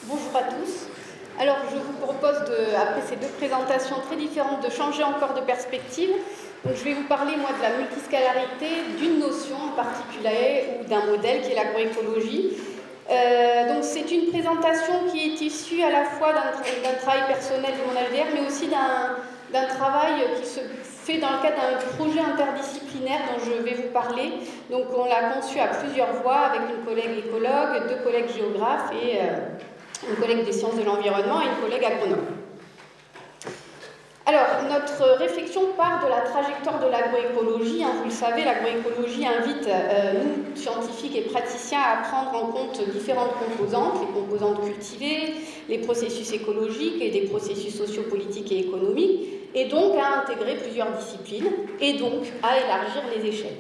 Bonjour à tous. Alors je vous propose, après ces deux présentations très différentes, de changer encore de perspective. Donc je vais vous parler moi de la multiscalarité, d'une notion en particulier ou d'un modèle qui est l'agroécologie. Donc c'est une présentation qui est issue à la fois d'un travail personnel de mon LDR, mais aussi d'un travail qui se fait dans le cadre d'un projet interdisciplinaire dont je vais vous parler. Donc on l'a conçu à plusieurs voix avec une collègue écologue, deux collègues géographes et une collègue des sciences de l'environnement et une collègue agronome. Alors, notre réflexion part de la trajectoire de l'agroécologie. Vous le savez, l'agroécologie invite nous, scientifiques et praticiens, à prendre en compte différentes composantes, les composantes cultivées, les processus écologiques et des processus sociopolitiques et économiques, et donc à intégrer plusieurs disciplines, et donc à élargir les échelles.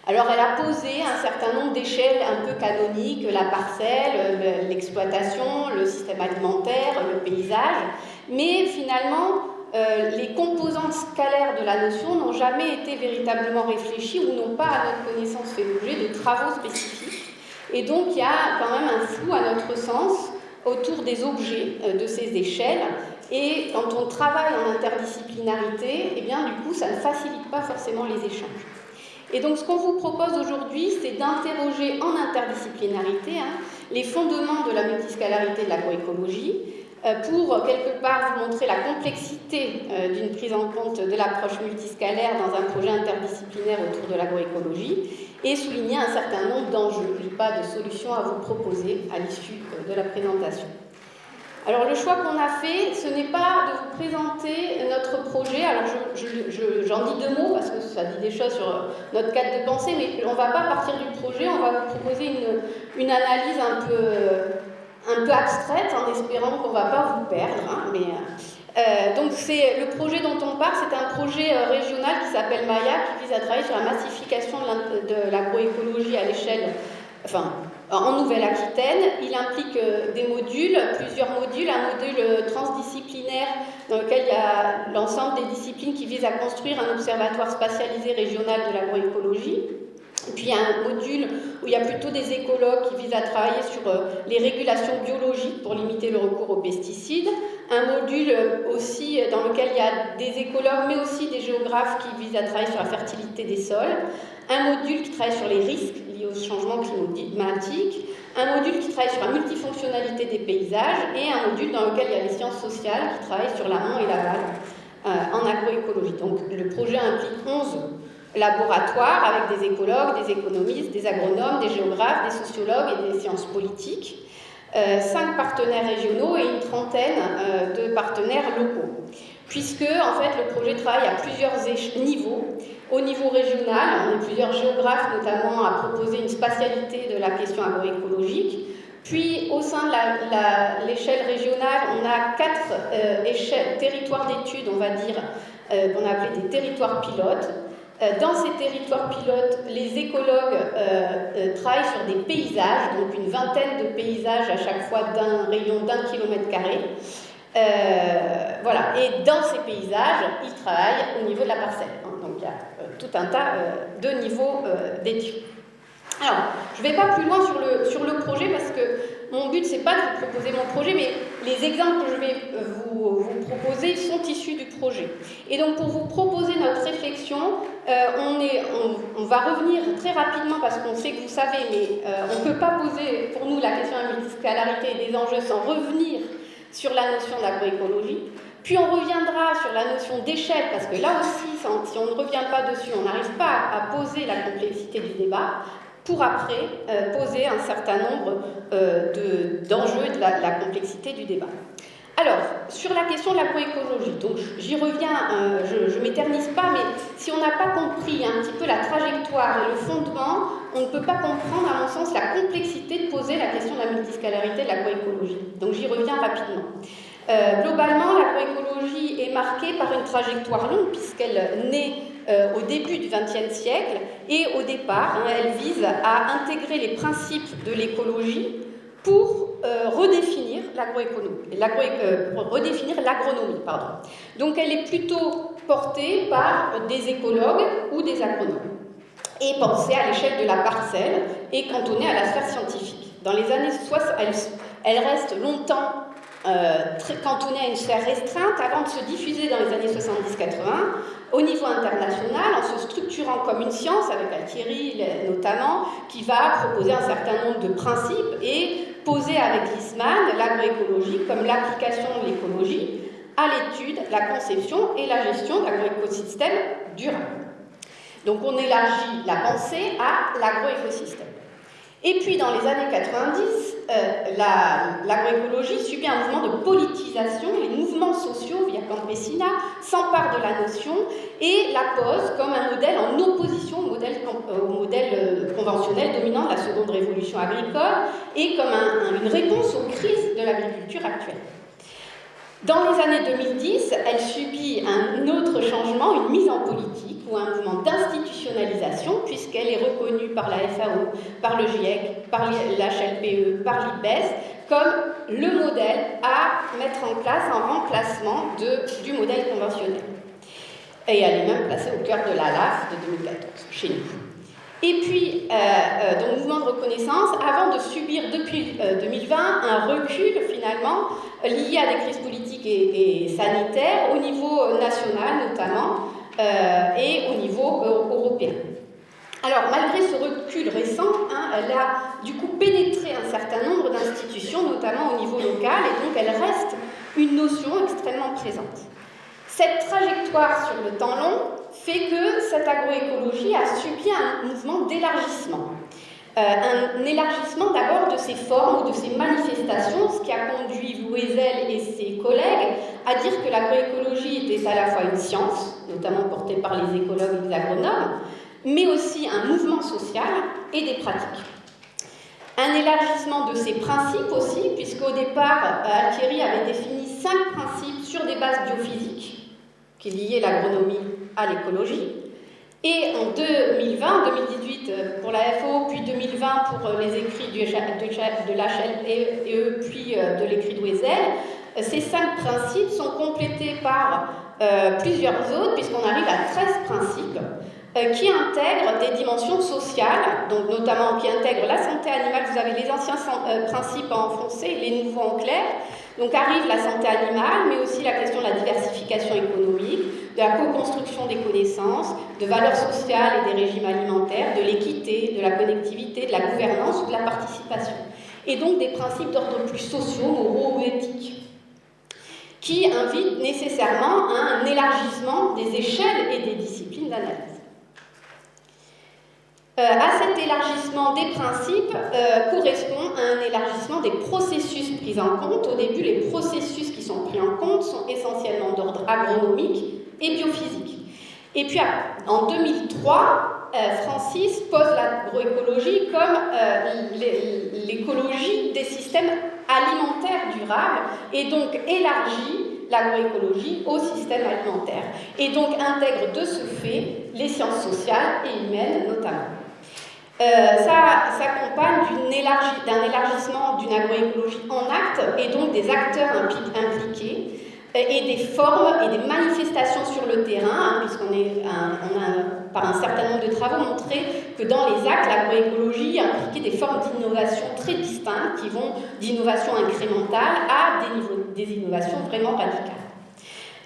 Alors, elle a posé un certain nombre d'échelles un peu canoniques, la parcelle, l'exploitation, le système alimentaire, le paysage, mais finalement, les composantes scalaires de la notion n'ont jamais été véritablement réfléchies ou n'ont pas, à notre connaissance, fait l'objet de travaux spécifiques. Et donc, il y a quand même un flou, à notre sens, autour des objets de ces échelles. Et quand on travaille en interdisciplinarité, eh bien, du coup, ça ne facilite pas forcément les échanges. Et donc, ce qu'on vous propose aujourd'hui, c'est d'interroger en interdisciplinarité les fondements de la multiscalarité de l'agroécologie, pour quelque part vous montrer la complexité d'une prise en compte de l'approche multiscalaire dans un projet interdisciplinaire autour de l'agroécologie et souligner un certain nombre d'enjeux. Je n'ai pas de solution à vous proposer à l'issue de la présentation. Alors le choix qu'on a fait, ce n'est pas de vous présenter notre projet. Alors j'en dis deux mots parce que ça dit des choses sur notre cadre de pensée, mais on ne va pas partir du projet, on va vous proposer une analyse un peu abstraite, en espérant qu'on ne va pas vous perdre. Donc le projet dont on parle, c'est un projet régional qui s'appelle Maya, qui vise à travailler sur la massification de l'agroécologie à l'échelle, en Nouvelle-Aquitaine. Il implique des modules, plusieurs modules, un module transdisciplinaire dans lequel il y a l'ensemble des disciplines qui visent à construire un observatoire spatialisé régional de l'agroécologie. Et puis il y a un module où il y a plutôt des écologues qui visent à travailler sur les régulations biologiques pour limiter le recours aux pesticides. Un module aussi dans lequel il y a des écologues mais aussi des géographes qui visent à travailler sur la fertilité des sols. Un module qui travaille sur les risques liés au changement climatique. Un module qui travaille sur la multifonctionnalité des paysages. Et un module dans lequel il y a les sciences sociales qui travaillent sur l'amont et l'aval en agroécologie. Donc le projet implique 11 laboratoires avec des écologues, des économistes, des agronomes, des géographes, des sociologues et des sciences politiques, 5 partenaires régionaux et une trentaine de partenaires locaux. Puisque, en fait, le projet travaille à plusieurs niveaux. Au niveau régional, on est plusieurs géographes, notamment, à proposer une spatialité de la question agroécologique. Puis, au sein de l'échelle régionale, on a 4 territoires d'études, on va dire, qu'on a appelé des territoires pilotes. Dans ces territoires pilotes, les écologues travaillent sur des paysages, donc une vingtaine de paysages à chaque fois d'un rayon d'1 km². Voilà. Et dans ces paysages, ils travaillent au niveau de la parcelle. Donc il y a tout un tas de niveaux d'études. Alors, je ne vais pas plus loin sur le projet parce que mon but, ce n'est pas de vous proposer mon projet, mais les exemples que je vais vous proposer sont issus du projet. Et donc, pour vous proposer notre réflexion, on va revenir très rapidement parce qu'on sait que vous savez, mais on ne peut pas poser pour nous la question de la multiscalarité et des enjeux sans revenir sur la notion d'agroécologie. Puis on reviendra sur la notion d'échelle, parce que là aussi, si on ne revient pas dessus, on n'arrive pas à poser la complexité du débat, pour après poser un certain nombre d'enjeux de la complexité du débat. Alors, sur la question de l'agroécologie, donc j'y reviens, je ne m'éternise pas, mais si on n'a pas compris un petit peu la trajectoire et le fondement, on ne peut pas comprendre, à mon sens, la complexité de poser la question de la multiscalarité de l'agroécologie. Donc j'y reviens rapidement. Globalement, l'agroécologie est marquée par une trajectoire longue, puisqu'elle naît au début du XXe siècle, et au départ, elle vise à intégrer les principes de l'écologie pour redéfinir l'agronomie. Donc elle est plutôt portée par des écologues ou des agronomes et pensée à l'échelle de la parcelle et cantonnée à la sphère scientifique. Dans les années 60, elle reste longtemps très cantonnée à une sphère restreinte avant de se diffuser dans les années 70-80 au niveau international en se structurant comme une science, avec Altieri notamment, qui va proposer un certain nombre de principes et poser avec Liessmann l'agroécologie comme l'application de l'écologie à l'étude, la conception et la gestion de l'agroécosystème durable. Donc on élargit la pensée à l'agroécosystème. Et puis dans les années 90, l'agroécologie subit un mouvement de politisation. Les mouvements sociaux, via Campesina, s'emparent de la notion et la posent comme un modèle en opposition au modèle conventionnel dominant de la seconde révolution agricole et comme une réponse aux crises de l'agriculture actuelle. Dans les années 2010, elle subit un autre changement, une mise en politique ou un mouvement d'institutionnalisation, puisqu'elle est reconnue par la FAO, par le GIEC, par l'HLPE, par l'IPBES, comme le modèle à mettre en place en remplacement du modèle conventionnel. Et elle est même placée au cœur de la LAF de 2014, chez nous. Et puis, donc mouvement de reconnaissance, avant de subir depuis 2020 un recul finalement lié à des crises politiques et sanitaires au niveau national notamment et au niveau européen. Alors, malgré ce recul récent, elle a du coup pénétré un certain nombre d'institutions, notamment au niveau local, et donc elle reste une notion extrêmement présente. Cette trajectoire sur le temps long fait que cette agroécologie a subi un mouvement d'élargissement. Un élargissement d'abord de ses formes ou de ses manifestations, ce qui a conduit Loisel et ses collègues à dire que l'agroécologie était à la fois une science, notamment portée par les écologues et les agronomes, mais aussi un mouvement social et des pratiques. Un élargissement de ses principes aussi, puisqu'au départ, Altieri avait défini 5 principes sur des bases biophysiques qui liaient l'agronomie à l'écologie. Et en 2020, 2018 pour la FO, puis 2020 pour les écrits de l'HLPE, puis de l'écrit de Loisel, ces 5 principes sont complétés par plusieurs autres, puisqu'on arrive à 13 principes qui intègrent des dimensions sociales, donc notamment qui intègrent la santé animale. Vous avez les anciens principes en foncé et les nouveaux en clair. Donc arrive la santé animale, mais aussi la question de la diversification économique, de la co-construction des connaissances, de valeurs sociales et des régimes alimentaires, de l'équité, de la connectivité, de la gouvernance ou de la participation. Et donc des principes d'ordre plus sociaux, moraux ou éthiques, qui invitent nécessairement à un élargissement des échelles et des disciplines d'analyse. À cet élargissement des principes correspond un élargissement des processus pris en compte. Au début, les processus qui sont pris en compte sont essentiellement d'ordre agronomique et biophysique. Et puis, en 2003, Francis pose l'agroécologie comme l'écologie des systèmes alimentaires durables et donc élargit l'agroécologie au système alimentaire et donc intègre de ce fait les sciences sociales et humaines notamment. Ça s'accompagne d'un élargissement d'une agroécologie en acte et donc des acteurs impliqués et des formes et des manifestations sur le terrain, puisqu'on a par un certain nombre de travaux montré que dans les actes, l'agroécologie impliquait des formes d'innovation très distinctes qui vont d'innovation incrémentale à des innovations vraiment radicales.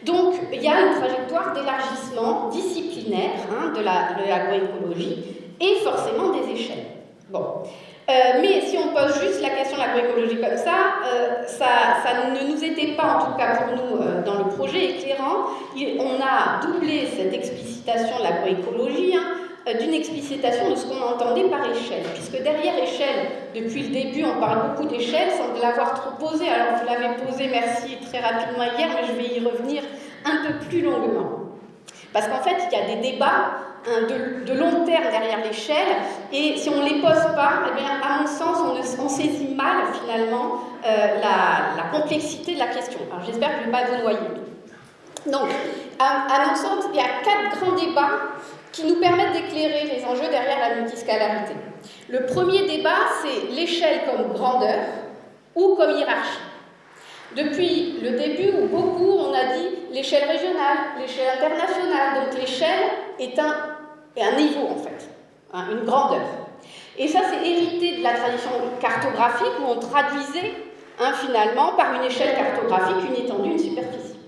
Donc, il y a une trajectoire d'élargissement disciplinaire de l'agroécologie et forcément des échelles. Bon. Mais si on pose juste la question de l'agroécologie comme ça ne nous était pas, en tout cas pour nous, dans le projet éclairant. On a doublé cette explicitation de l'agroécologie d'une explicitation de ce qu'on entendait par échelle. Puisque derrière échelle, depuis le début, on parle beaucoup d'échelle sans l'avoir trop posé. Alors vous l'avez posé, merci, très rapidement hier, mais je vais y revenir un peu plus longuement. Parce qu'en fait, il y a des débats de long terme derrière l'échelle, et si on ne les pose pas, eh bien, à mon sens, on saisit mal finalement la complexité de la question. Alors j'espère que je ne vais pas vous noyer. Donc, à mon sens, il y a 4 grands débats qui nous permettent d'éclairer les enjeux derrière la multiscalarité. Le premier débat, c'est l'échelle comme grandeur ou comme hiérarchie. Depuis le début, où beaucoup, on a dit l'échelle régionale, l'échelle internationale, donc l'échelle est un niveau en fait, une grandeur. Et ça, c'est hérité de la tradition cartographique où on traduisait finalement, par une échelle cartographique, une étendue, une superficie.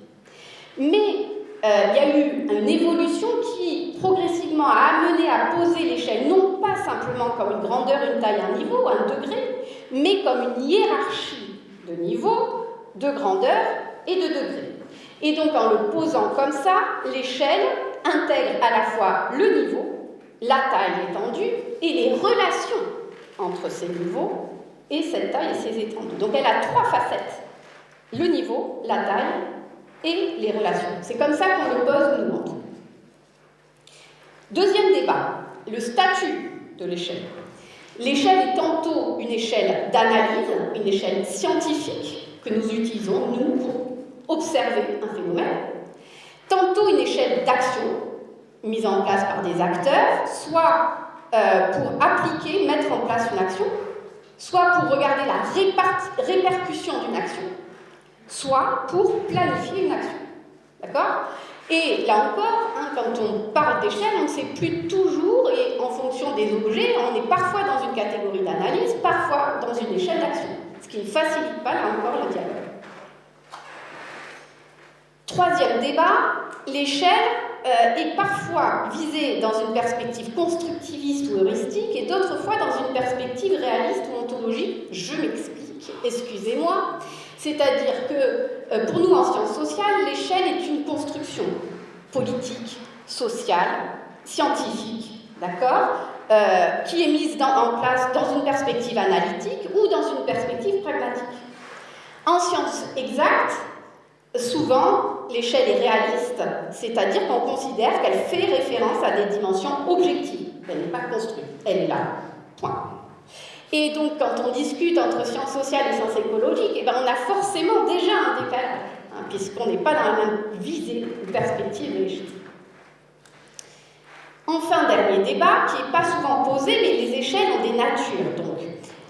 Mais il y a eu une évolution qui, progressivement, a amené à poser l'échelle, non pas simplement comme une grandeur, une taille, un niveau, un degré, mais comme une hiérarchie de niveaux, de grandeur et de degrés. Et donc, en le posant comme ça, l'échelle intègre à la fois le niveau, la taille étendue et les relations entre ces niveaux et cette taille et ces étendues. Donc, elle a trois facettes. Le niveau, la taille et les relations. C'est comme ça qu'on le pose, nous montre. Deuxième débat, le statut de l'échelle. L'échelle est tantôt une échelle d'analyse, une échelle scientifique que nous utilisons, nous, pour observer un phénomène, tantôt une échelle d'action mise en place par des acteurs, soit pour appliquer, mettre en place une action, soit pour regarder la répercussion d'une action, soit pour planifier une action. D'accord ? Et là encore, quand on parle d'échelle, on ne sait plus toujours, et en fonction des objets, on est parfois dans une catégorie d'analyse, parfois dans une échelle d'action, ce qui ne facilite pas, là encore, le dialogue. Troisième débat, l'échelle est parfois visée dans une perspective constructiviste ou heuristique, et d'autres fois dans une perspective réaliste ou ontologique. Je m'explique, excusez-moi. C'est-à-dire que, pour nous, en sciences sociales, l'échelle est une construction politique, sociale, scientifique, d'accord, qui est mise en place dans une perspective analytique ou dans une perspective pragmatique. En sciences exactes, souvent, l'échelle est réaliste, c'est-à-dire qu'on considère qu'elle fait référence à des dimensions objectives. Elle n'est pas construite, elle est là, point. Et donc, quand on discute entre sciences sociales et sciences écologiques, eh ben, on a forcément déjà un décalage, puisqu'on n'est pas dans la même visée ou perspective de l'échelle. Enfin, dernier débat, qui n'est pas souvent posé, mais les échelles ont des natures. Donc,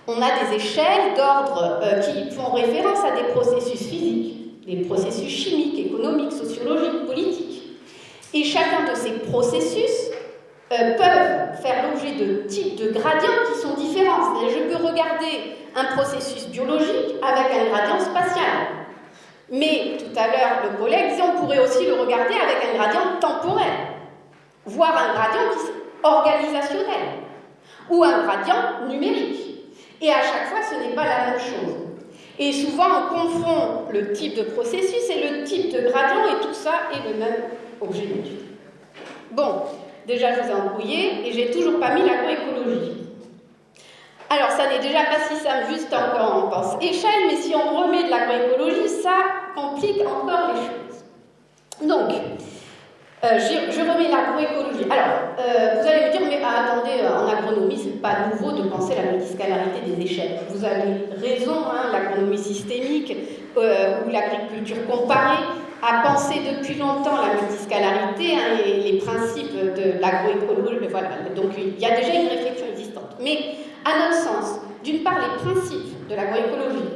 on a des échelles d'ordre qui font référence à des processus physiques, des processus chimiques, économiques, sociologiques, politiques. Et chacun de ces processus peuvent faire l'objet de types de gradients qui sont différents. C'est-à-dire, je peux regarder un processus biologique avec un gradient spatial. Mais tout à l'heure, le collègue disait on pourrait aussi le regarder avec un gradient temporel, voire un gradient organisationnel, ou un gradient numérique. Et à chaque fois, ce n'est pas la même chose. Et souvent, on confond le type de processus et le type de gradient, et tout ça est le même objet d'étude. Bon. Déjà, je vous ai embrouillé et j'ai toujours pas mis l'agroécologie. Alors, ça n'est déjà pas si simple, juste encore on pense échelle, mais si on remet de l'agroécologie, ça complique encore les choses. Donc, je remets l'agroécologie. Alors, vous allez me dire, mais attendez, en agronomie, c'est pas nouveau de penser la multiscalarité des échelles. Vous avez raison, l'agronomie systémique ou l'agriculture comparée a pensé depuis longtemps la multiscalarité et les principes de l'agroécologie. Voilà. Donc il y a déjà une réflexion existante. Mais à notre sens, d'une part les principes de l'agroécologie,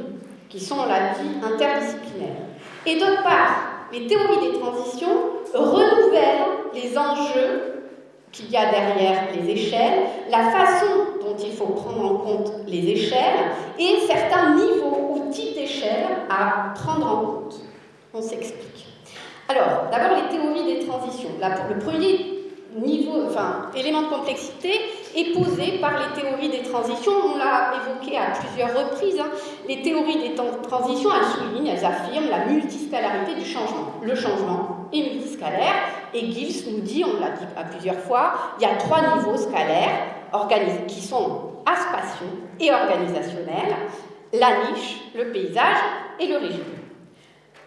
qui sont, on l'a dit, interdisciplinaires, et d'autre part les théories des transitions renouvellent les enjeux qu'il y a derrière les échelles, la façon dont il faut prendre en compte les échelles et certains niveaux ou types d'échelles à prendre en compte. On s'explique. Alors, d'abord les théories des transitions. Là, pour le premier élément de complexité est posé par les théories des transitions. On l'a évoqué à plusieurs reprises. Les théories des transitions, elles soulignent, elles affirment la multiscalarité du changement. Le changement est multiscalaire et Gibbs nous dit, on l'a dit à plusieurs fois, il y a 3 niveaux scalaires qui sont aspatiaux et organisationnels, la niche, le paysage et le régime.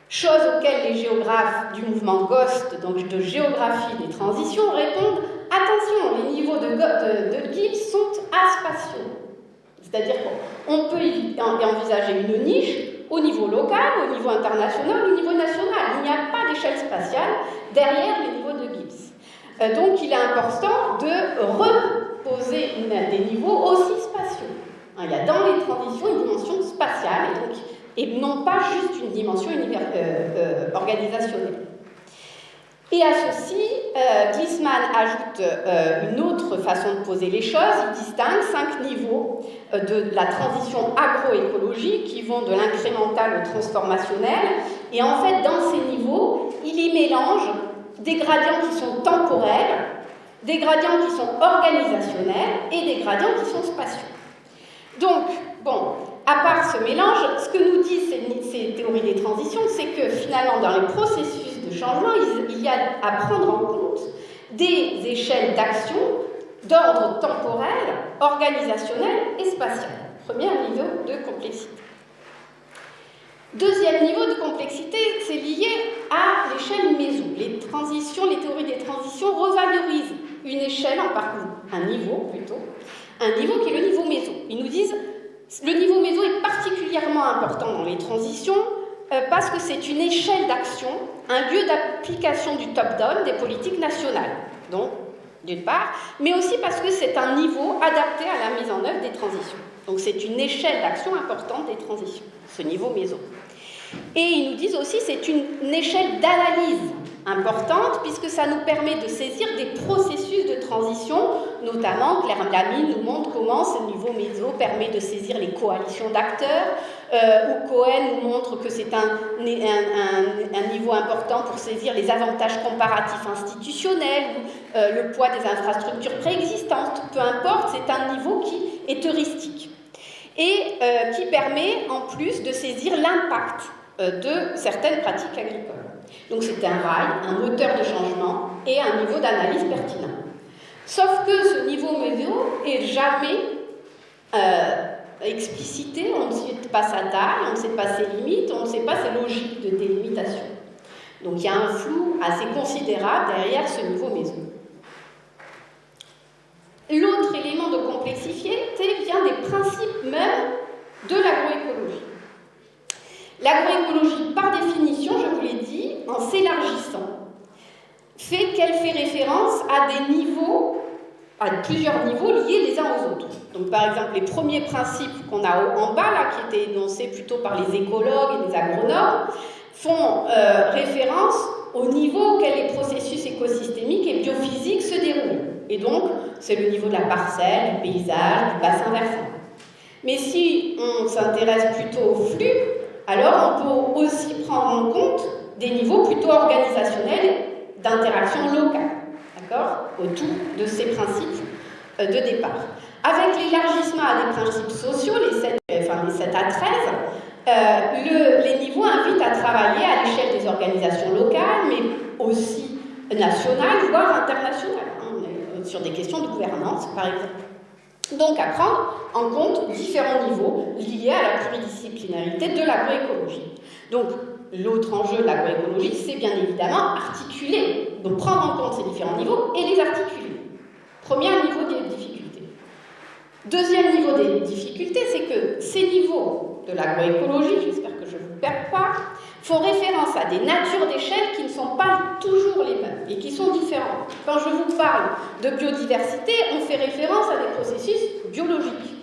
Chose auxquelles les géographes du mouvement GHOST, donc de géographie des transitions, répondent « Attention, les niveaux de Gibbs sont aspatiaux ». C'est-à-dire qu'on peut envisager une niche au niveau local, au niveau international, au niveau national. Il n'y a pas d'échelle spatiale derrière les niveaux de Gibbs. Donc il est important de reposer des niveaux aussi spatiaux. Il y a dans les transitions une dimension spatiale et non pas juste une dimension organisationnelle. Et à ceci, Glissman ajoute une autre façon de poser les choses. Il distingue 5 niveaux de la transition agroécologique qui vont de l'incrémental au transformationnel. Et en fait, dans ces niveaux, il y mélange des gradients qui sont temporels, des gradients qui sont organisationnels et des gradients qui sont spatiaux. Donc, bon, à part ce mélange, ce que nous disent ces théories des transitions, c'est que finalement, dans les processus de changement, il y a à prendre en compte des échelles d'action d'ordre temporel, organisationnel et spatial. Premier niveau de complexité. Deuxième niveau de complexité, c'est lié à l'échelle méso. Les théories des transitions revalorisent une échelle en parcours, un niveau qui est le niveau méso. Ils nous disent le niveau méso est particulièrement important dans les transitions parce que c'est une échelle d'action, un lieu d'application du top-down des politiques nationales. Donc, d'une part, mais aussi parce que c'est un niveau adapté à la mise en œuvre des transitions. Donc, c'est une échelle d'action importante des transitions, ce niveau méso. Et ils nous disent aussi que c'est une échelle d'analyse importante puisque ça nous permet de saisir des processus de transition, notamment Claire Lamy nous montre comment ce niveau méso permet de saisir les coalitions d'acteurs, ou Cohen nous montre que c'est un niveau important pour saisir les avantages comparatifs institutionnels, le poids des infrastructures préexistantes, peu importe, c'est un niveau qui est heuristique et qui permet en plus de saisir l'impact de certaines pratiques agricoles. Donc c'est un rail, un moteur de changement et un niveau d'analyse pertinent. Sauf que ce niveau méso est jamais explicité, on ne sait pas sa taille, on ne sait pas ses limites, on ne sait pas ses logiques de délimitation. Donc il y a un flou assez considérable derrière ce niveau méso. L'autre élément de complexité vient des principes même de l'agroécologie. L'agroécologie, par définition, je vous l'ai dit, en s'élargissant, qu'elle fait référence à des niveaux, à plusieurs niveaux liés les uns aux autres. Donc, par exemple, les premiers principes qu'on a en bas, là, qui étaient énoncés plutôt par les écologues et les agronomes, font référence au niveau auquel les processus écosystémiques et biophysiques se déroulent. Et donc, c'est le niveau de la parcelle, du paysage, du bassin versant. Mais si on s'intéresse plutôt au flux, alors on peut aussi prendre en compte des niveaux plutôt organisationnels d'interaction locale, d'accord, autour de ces principes de départ. Avec l'élargissement à des principes sociaux, les 7 à 13, les niveaux invitent à travailler à l'échelle des organisations locales, mais aussi nationales, voire internationales, sur des questions de gouvernance, par exemple. Donc, à prendre en compte différents niveaux liés à la pluridisciplinarité de l'agroécologie. Donc, l'autre enjeu de l'agroécologie, c'est bien évidemment articuler, donc prendre en compte ces différents niveaux et les articuler. Premier niveau des difficultés. Deuxième niveau des difficultés, c'est que ces niveaux de l'agroécologie, j'espère que je ne vous perds pas, font référence à des natures d'échelle qui ne sont pas toujours les mêmes et qui sont différentes. Quand je vous parle de biodiversité, on fait référence à des processus biologiques.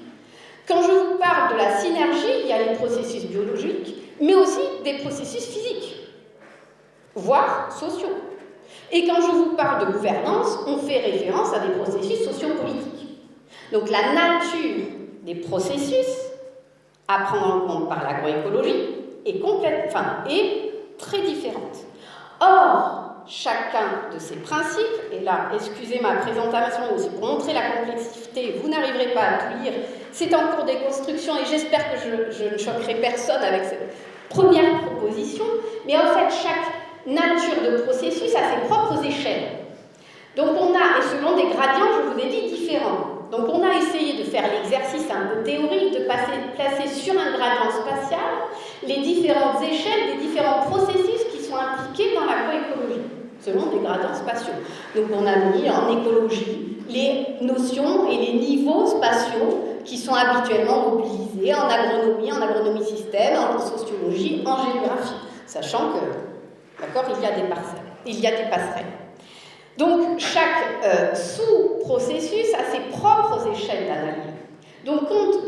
Quand je vous parle de la synergie, il y a les processus biologiques, mais aussi des processus physiques, voire sociaux. Et quand je vous parle de gouvernance, on fait référence à des processus sociopolitiques. Donc la nature des processus à prendre en compte par l'agroécologie est très différente. Or, chacun de ces principes, et là, excusez ma présentation, c'est pour montrer la complexité, vous n'arriverez pas à tout lire, c'est en cours de construction et j'espère que je ne choquerai personne avec cette première proposition, mais en fait, chaque nature de processus a ses propres échelles. Donc on a, et selon des gradients, je vous ai dit, différents. Donc on a essayé de faire l'exercice un peu théorique, de placer sur un gradient spatial les différentes échelles des différents processus qui sont impliqués dans l'agroécologie, selon des gradients spatiaux. Donc on a mis en écologie les notions et les niveaux spatiaux qui sont habituellement mobilisés en agronomie système, en sociologie, en géographie, sachant que, d'accord, il y a des passerelles. Donc, chaque sous-processus a ses propres échelles d'analyse. Donc,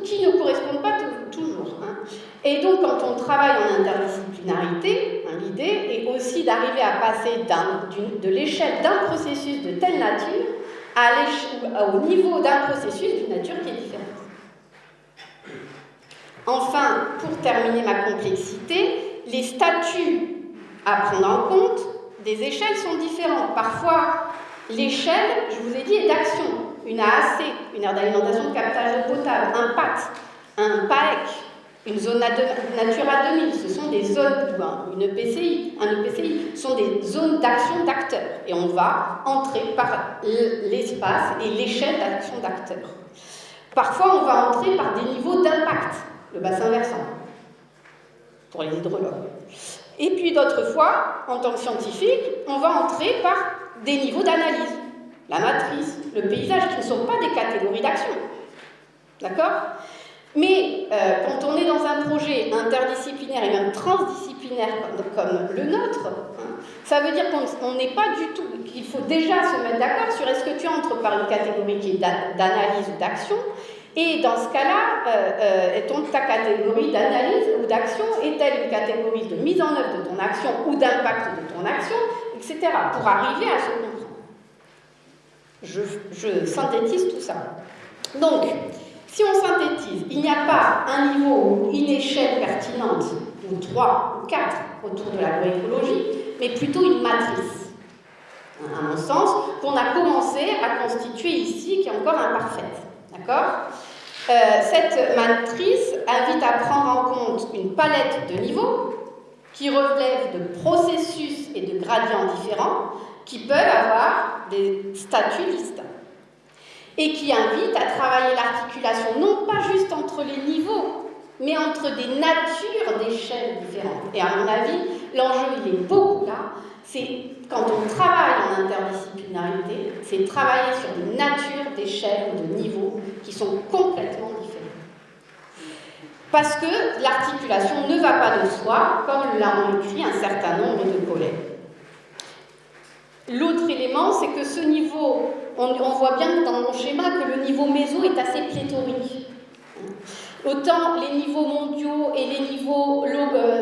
qui ne correspondent pas toujours. Hein. Et donc, quand on travaille en interdisciplinarité, hein, l'idée est aussi d'arriver à passer de l'échelle d'un processus de telle nature au niveau d'un processus d'une nature qui est différente. Enfin, pour terminer ma complexité, les statuts à prendre en compte des échelles sont différents. Parfois, l'échelle, je vous ai dit, est d'action. Une AAC, une aire d'alimentation de captage d'eau potable, un PAT, un PAEC, une zone Natura 2000, ce sont des zones, un EPCI, ce sont des zones d'action d'acteurs. Et on va entrer par l'espace et l'échelle d'action d'acteurs. Parfois, on va entrer par des niveaux d'impact, le bassin versant, pour les hydrologues. Et puis d'autres fois, en tant que scientifique, on va entrer par des niveaux d'analyse, la matrice, le paysage, qui ne sont pas des catégories d'action. D'accord ? Mais quand on est dans un projet interdisciplinaire et même transdisciplinaire comme le nôtre, hein, ça veut dire qu'on n'est pas du tout, qu'il faut déjà se mettre d'accord sur est-ce que tu entres par une catégorie qui est d'analyse ou d'action, et dans ce cas-là, ta catégorie d'analyse ou d'action est-elle une catégorie de mise en œuvre de ton action ou d'impact de ton action, etc., pour arriver à se comprendre. Je synthétise tout ça. Donc, si on synthétise, il n'y a pas un niveau ou une échelle pertinente, ou 3 ou 4 autour de l'agroécologie, mais plutôt une matrice, à mon sens, qu'on a commencé à constituer ici, qui est encore imparfaite. D'accord ? Cette matrice invite à prendre en compte une palette de niveaux qui relèvent de processus et de gradients différents qui peuvent avoir des statuts distincts et qui invite à travailler l'articulation non pas juste entre les niveaux, mais entre des natures d'échelles différentes. Et à mon avis, l'enjeu, il est beaucoup là. C'est quand on travaille en interdisciplinarité, c'est travailler sur des natures d'échelles ou de niveaux qui sont complètement différents. Parce que l'articulation ne va pas de soi, comme l'ont écrit un certain nombre de collègues. L'autre élément, c'est que ce niveau, on voit bien dans mon schéma que le niveau méso est assez pléthorique. Autant les niveaux mondiaux et les niveaux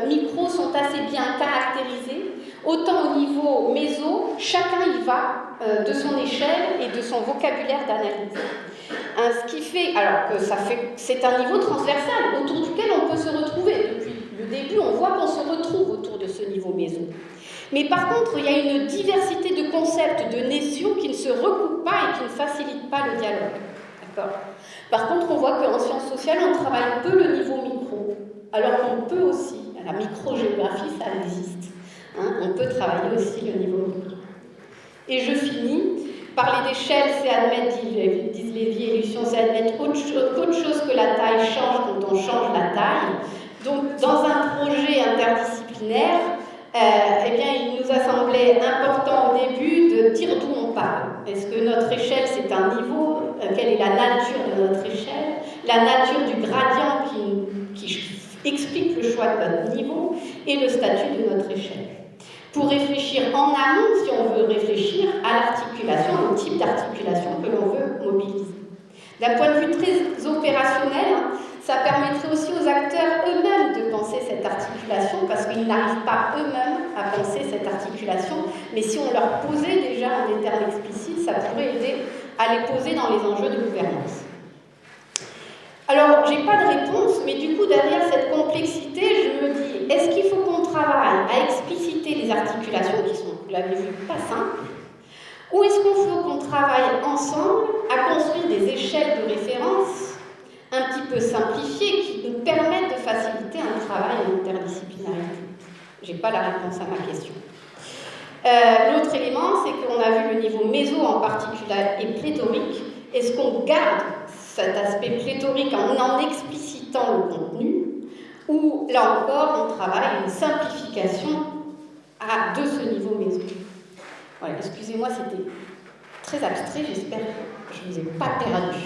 micro sont assez bien caractérisés, autant au niveau méso, chacun y va de son échelle et de son vocabulaire d'analyse. Ce qui fait, alors que c'est un niveau transversal autour duquel on peut se retrouver. Depuis le début, on voit qu'on se retrouve autour de ce niveau méso. Mais par contre, il y a une diversité de concepts, de notions qui ne se recoupent pas et qui ne facilitent pas le dialogue. D'accord ? Par contre, on voit qu'en sciences sociales, on travaille peu le niveau micro, alors qu'on peut aussi, la microgéographie, ça existe. Hein, on peut travailler aussi le niveau micro. Et je finis. Parler d'échelle, c'est admettre, disent Lévy et Lucien, c'est admettre qu'autre chose que la taille change quand on change la taille. Donc, dans un projet interdisciplinaire, il nous a semblé important au début de dire d'où on parle. Est-ce que notre échelle, c'est un niveau ? Quelle est la nature de notre échelle ? La nature du gradient qui explique le choix de notre niveau et le statut de notre échelle. Pour réfléchir en amont, si on veut réfléchir à l'articulation, au type d'articulation que l'on veut mobiliser. D'un point de vue très opérationnel, ça permettrait aussi aux acteurs eux-mêmes de penser cette articulation, parce qu'ils n'arrivent pas eux-mêmes à penser cette articulation, mais si on leur posait déjà en des termes explicites, ça pourrait aider à les poser dans les enjeux de gouvernance. Alors, je n'ai pas de réponse, mais du coup, derrière cette complexité, je me dis, est-ce qu'il faut qu'on travaille à expliciter les articulations, qui sont, vous l'avez vu, pas simples, ou est-ce qu'il faut qu'on travaille ensemble à construire des échelles de référence un petit peu simplifiées qui nous permettent de faciliter un travail en interdisciplinarité ? Je n'ai pas la réponse à ma question. L'autre élément, c'est qu'on a vu le niveau méso en particulier et pléthorique. Est-ce qu'on garde cet aspect pléthorique en explicitant le contenu, ou là encore, on travaille une simplification de ce niveau méso. Voilà, excusez-moi, c'était très abstrait, j'espère que je ne vous ai pas perdu.